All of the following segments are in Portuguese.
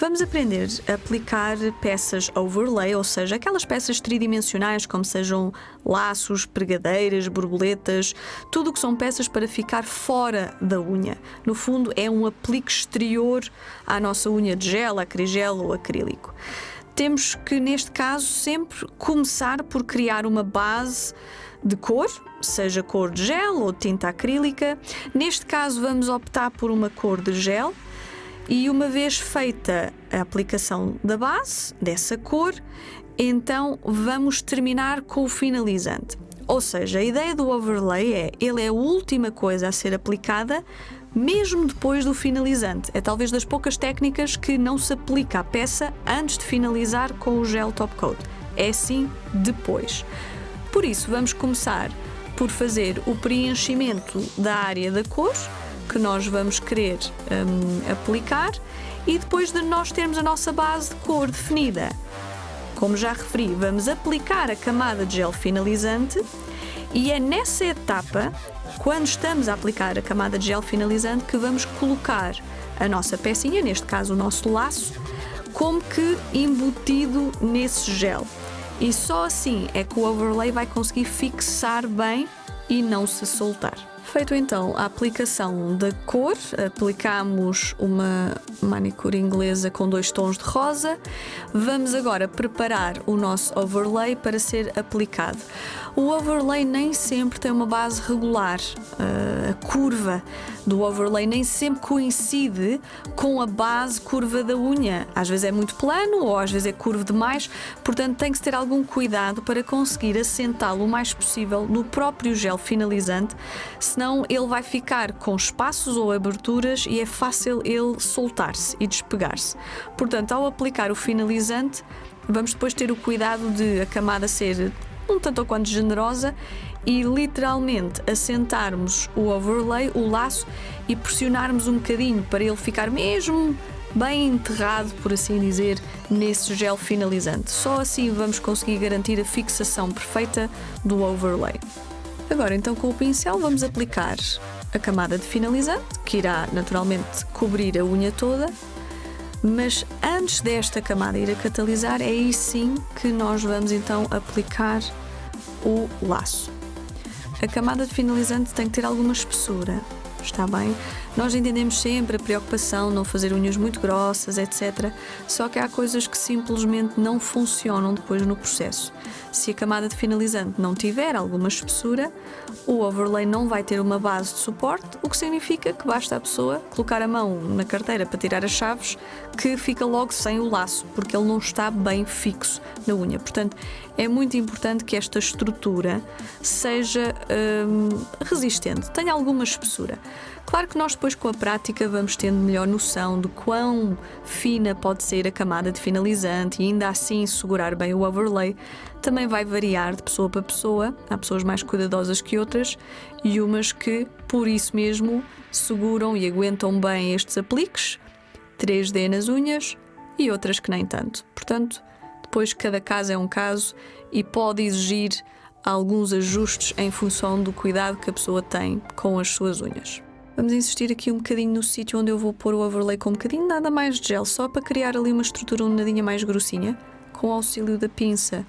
Vamos aprender a aplicar peças overlay, ou seja, aquelas peças tridimensionais, como sejam laços, pregadeiras, borboletas, tudo o que são peças para ficar fora da unha. No fundo, é um aplique exterior à nossa unha de gel, acrigel ou acrílico. Temos que, neste caso, sempre começar por criar uma base de cor, seja cor de gel ou tinta acrílica. Neste caso, vamos optar por uma cor de gel. E uma vez feita a aplicação da base, dessa cor, então vamos terminar com o finalizante. Ou seja, a ideia do overlay ele é a última coisa a ser aplicada, mesmo depois do finalizante. É talvez das poucas técnicas que não se aplica à peça antes de finalizar com o gel top coat. É sim depois. Por isso, vamos começar por fazer o preenchimento da área da cor, que nós vamos querer aplicar, e depois de nós termos a nossa base de cor definida, como já referi, vamos aplicar a camada de gel finalizante, e é nessa etapa, quando estamos a aplicar a camada de gel finalizante, que vamos colocar a nossa pecinha, neste caso o nosso laço, como que embutido nesse gel. E só assim é que o overlay vai conseguir fixar bem e não se soltar. Feito então a aplicação da cor, aplicamos uma manicure inglesa com 2 tons de rosa. Vamos agora preparar o nosso overlay para ser aplicado. O overlay nem sempre tem uma base regular. A curva do overlay nem sempre coincide com a base curva da unha. Às vezes é muito plano ou às vezes é curvo demais, portanto tem que ter algum cuidado para conseguir assentá-lo o mais possível no próprio gel finalizante, senão ele vai ficar com espaços ou aberturas e é fácil ele soltar-se e despegar-se. Portanto, ao aplicar o finalizante, vamos depois ter o cuidado de a camada ser um tanto ou quanto generosa e literalmente assentarmos o overlay, o laço, e pressionarmos um bocadinho para ele ficar mesmo bem enterrado, por assim dizer, nesse gel finalizante. Só assim vamos conseguir garantir a fixação perfeita do overlay. Agora, então, com o pincel vamos aplicar a camada de finalizante, que irá naturalmente cobrir a unha toda, mas antes desta camada ir a catalisar, é aí sim que nós vamos então aplicar o laço. A camada de finalizante tem que ter alguma espessura, está bem? Nós entendemos sempre a preocupação de não fazer unhas muito grossas, etc. Só que há coisas que simplesmente não funcionam depois no processo. Se a camada de finalizante não tiver alguma espessura, o overlay não vai ter uma base de suporte, o que significa que basta a pessoa colocar a mão na carteira para tirar as chaves, que fica logo sem o laço, porque ele não está bem fixo na unha. Portanto, é muito importante que esta estrutura seja resistente, tenha alguma espessura. Claro que nós depois com a prática vamos tendo melhor noção de quão fina pode ser a camada de finalizante e ainda assim segurar bem o overlay. Também vai variar de pessoa para pessoa, há pessoas mais cuidadosas que outras e umas que por isso mesmo seguram e aguentam bem estes apliques 3D nas unhas e outras que nem tanto. Portanto, depois cada caso é um caso e pode exigir alguns ajustes em função do cuidado que a pessoa tem com as suas unhas. Vamos insistir aqui um bocadinho no sítio onde eu vou pôr o overlay com um bocadinho nada mais de gel, só para criar ali uma estrutura um nadinha mais grossinha. Com o auxílio da pinça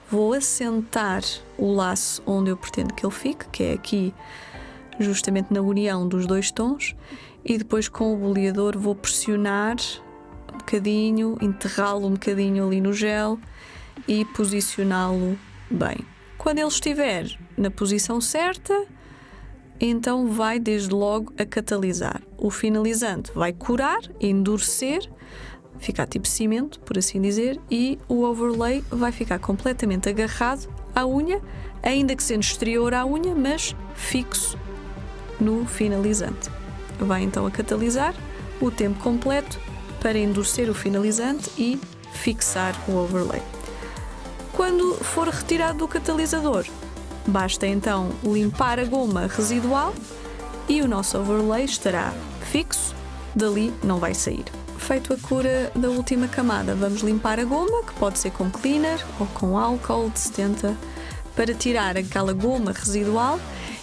vou assentar o laço onde eu pretendo que ele fique, que é aqui justamente na união dos 2 tons, e depois com o boleador vou pressionar um bocadinho, enterrá-lo um bocadinho ali no gel e posicioná-lo bem. Quando ele estiver na posição certa, então vai desde logo a catalisar. O finalizante vai curar, endurecer, ficar tipo cimento, por assim dizer, e o overlay vai ficar completamente agarrado à unha, ainda que sendo exterior à unha, mas fixo no finalizante. Vai então a catalisar o tempo completo para endurecer o finalizante e fixar o overlay. Quando for retirado do catalisador, basta então limpar a goma residual e o nosso overlay estará fixo, dali não vai sair. Feito a cura da última camada, vamos limpar a goma, que pode ser com cleaner ou com álcool de 70, para tirar aquela goma residual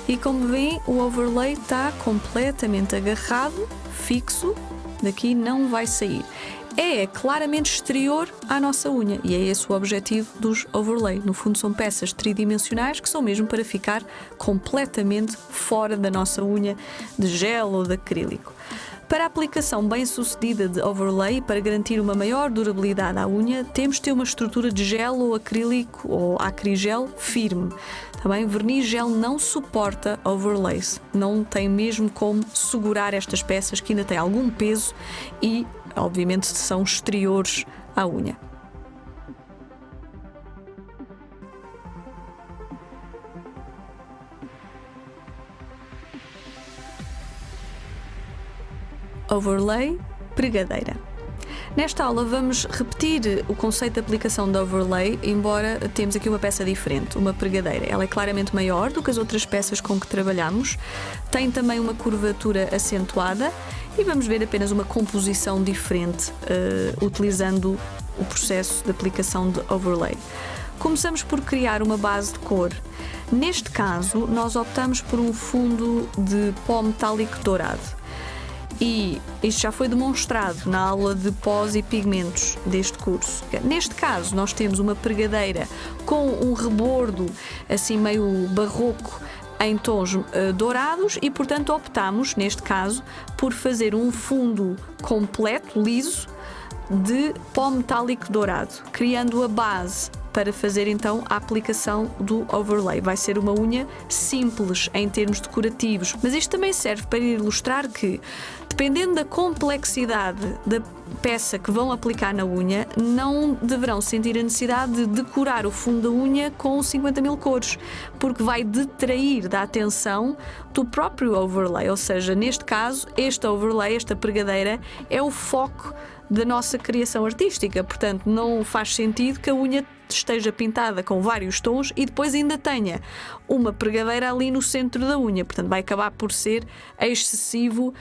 e, como veem, o overlay está completamente agarrado, fixo, daqui não vai sair. é claramente exterior à nossa unha e é esse o objetivo dos overlay. No fundo são peças tridimensionais que são mesmo para ficar completamente fora da nossa unha de gel ou de acrílico. Para a aplicação bem-sucedida de overlay, para garantir uma maior durabilidade à unha, temos de ter uma estrutura de gel ou acrílico ou acrigel firme. Também verniz gel não suporta overlays, não tem mesmo como segurar estas peças que ainda têm algum peso e, obviamente, são exteriores à unha. Overlay, pregadeira. Nesta aula vamos repetir o conceito de aplicação de overlay, embora temos aqui uma peça diferente, uma pregadeira. Ela é claramente maior do que as outras peças com que trabalhamos, tem também uma curvatura acentuada e vamos ver apenas uma composição diferente utilizando o processo de aplicação de overlay. Começamos por criar uma base de cor. Neste caso, nós optamos por um fundo de pó metálico dourado. E isto já foi demonstrado na aula de pós e pigmentos deste curso. Neste caso, nós temos uma pregadeira com um rebordo assim meio barroco em tons dourados e, portanto, optamos, neste caso, por fazer um fundo completo, liso, de pó metálico dourado, criando a base para fazer então a aplicação do overlay. Vai ser uma unha simples em termos decorativos, mas isto também serve para ilustrar que, dependendo da complexidade da peça que vão aplicar na unha, não deverão sentir a necessidade de decorar o fundo da unha com 50 mil cores, porque vai detrair da atenção do próprio overlay, ou seja, neste caso, este overlay, esta pregadeira, é o foco da nossa criação artística, portanto não faz sentido que a unha esteja pintada com vários tons e depois ainda tenha uma pregadeira ali no centro da unha, portanto vai acabar por ser excessivo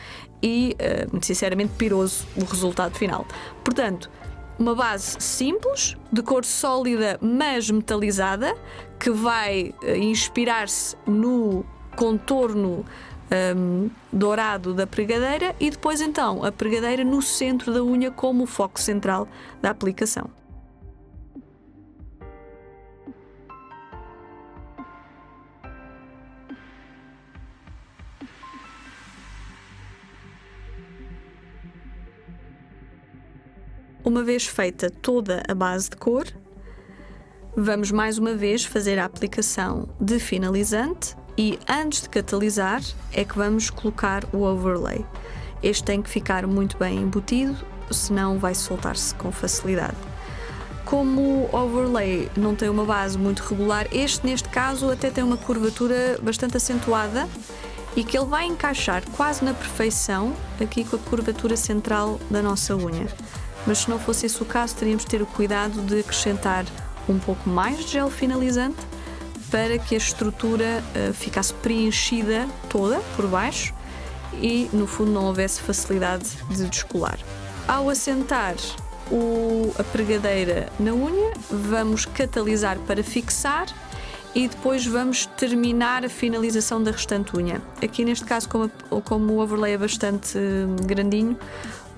e, muito sinceramente, piroso o resultado final. Portanto, uma base simples, de cor sólida mas metalizada, que vai inspirar-se no contorno dourado da pregadeira e depois então a pregadeira no centro da unha como o foco central da aplicação. Uma vez feita toda a base de cor, vamos mais uma vez fazer a aplicação de finalizante e antes de catalisar é que vamos colocar o overlay. Este tem que ficar muito bem embutido, senão vai soltar-se com facilidade. Como o overlay não tem uma base muito regular, neste caso até tem uma curvatura bastante acentuada e que ele vai encaixar quase na perfeição aqui com a curvatura central da nossa unha. Mas se não fosse esse o caso, teríamos de ter o cuidado de acrescentar um pouco mais de gel finalizante para que a estrutura ficasse preenchida toda por baixo e, no fundo, não houvesse facilidade de descolar. Ao assentar a pregadeira na unha, vamos catalisar para fixar e depois vamos terminar a finalização da restante unha. Aqui, neste caso, como o overlay é bastante grandinho,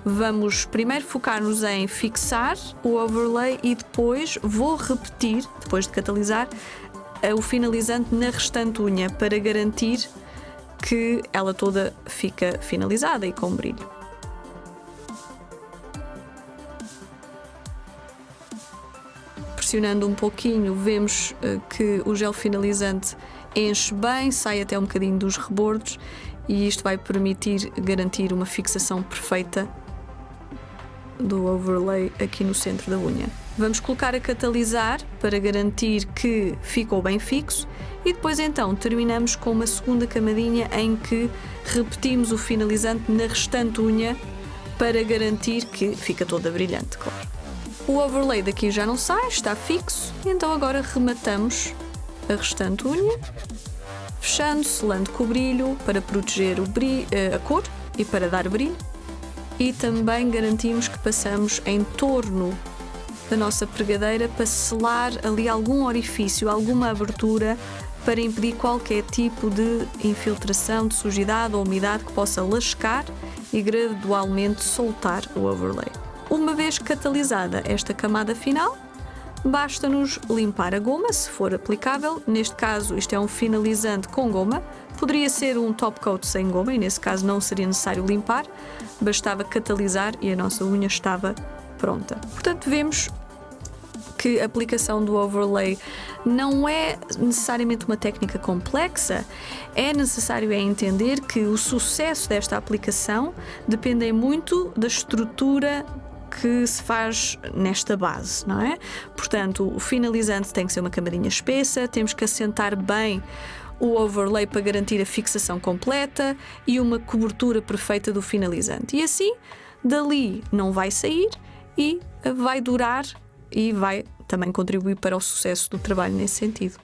vamos primeiro focar-nos em fixar o overlay e depois vou repetir, depois de catalisar, o finalizante na restante unha para garantir que ela toda fica finalizada e com brilho. Pressionando um pouquinho, vemos que o gel finalizante enche bem, sai até um bocadinho dos rebordos e isto vai permitir garantir uma fixação perfeita do overlay aqui no centro da unha. Vamos colocar a catalisar para garantir que ficou bem fixo e depois então terminamos com uma segunda camadinha em que repetimos o finalizante na restante unha para garantir que fica toda brilhante, claro. O overlay daqui já não sai, está fixo, então agora rematamos a restante unha, fechando, selando com o brilho para proteger a cor e para dar brilho. E também garantimos que passamos em torno da nossa pregadeira para selar ali algum orifício, alguma abertura para impedir qualquer tipo de infiltração de sujidade ou umidade que possa lascar e gradualmente soltar o overlay. Uma vez catalisada esta camada final, basta-nos limpar a goma, se for aplicável. Neste caso, isto é um finalizante com goma. Poderia ser um top coat sem goma e, nesse caso, não seria necessário limpar. Bastava catalisar e a nossa unha estava pronta. Portanto, vemos que a aplicação do overlay não é necessariamente uma técnica complexa. É necessário entender que o sucesso desta aplicação depende muito da estrutura que se faz nesta base, não é? Portanto, o finalizante tem que ser uma camadinha espessa, temos que assentar bem o overlay para garantir a fixação completa e uma cobertura perfeita do finalizante. E assim, dali não vai sair e vai durar e vai também contribuir para o sucesso do trabalho nesse sentido.